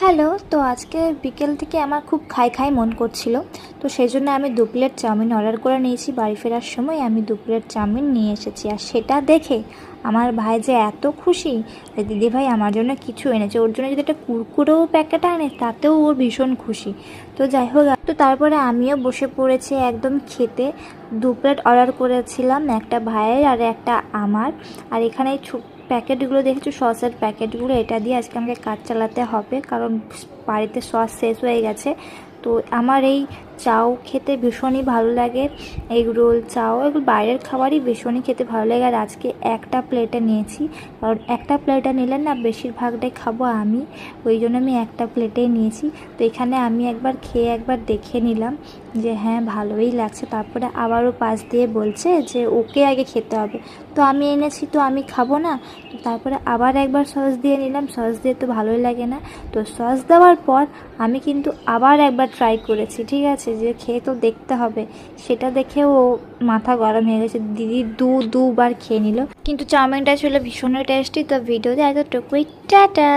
Hello, তো আজকে বিকেল থেকে আমার খুব খাই মন করছিল। তো সেই জন্য আমি 2 প্লেট চাউমিন অর্ডার করে নিয়েছি। বাড়ি ফেরার সময় আমি 2 প্লেট চাউমিন নিয়ে এসেছি, আর সেটা দেখে আমার ভাই যে এত খুশি যে দিদিভাই আমার জন্য কিছু এনেছে, ওর জন্য যদি একটা কুরকুরেও প্যাকেট আনে তাতেও ওর ভীষণ খুশি। তো যাই হোক, তো তারপরে আমিও বসে পড়েছি একদম খেতে। 2 প্লেট অর্ডার করেছিলাম, একটা ভাইয়ের আর একটা আমার। আর এখানে প্যাকেটগুলো দেখেছো, সসের প্যাকেটগুলো, এটা দিয়ে আজকে আমাকে কাজ চালাতে হবে, কারণ বাড়িতে সস শেষ হয়ে গেছে। তো আমার এই চাউ খেতে ভীষণই ভালো লাগে, এগ রোল, চাউ, এগুলো বাইরের খাবারই ভীষণই খেতে ভালো লাগে। আর আজকে একটা প্লেটে নিয়েছি, কারণ একটা প্লেটে নিলে না বেশিরভাগটাই খাবো আমি, ওই জন্য আমি একটা প্লেটেই নিয়েছি। তো এখানে আমি একবার খেয়ে একবার দেখে নিলাম যে হ্যাঁ ভালোই লাগছে, তারপরে আবারও পাশ দিয়ে বলছে যে ওকে আগে খেতে হবে। তো আমি এনেছি তো আমি খাবো না, তো তারপরে আবার একবার সস দিয়ে নিলাম, সস দিয়ে তো ভালোই লাগে না। তো সস দেওয়ার পর আমি কিন্তু আবার একবার ট্রাই করেছি, ঠিক আছে, যে খেয়ে তো দেখতে হবে। সেটা দেখে ও মাথা গরম হয়ে গেছে, দিদি দুবার খেয়ে নিল। কিন্তু চাউমিনটা ছিল ভীষণই টেস্টি। তো ভিডিওতে এতটুকুই, টাটা।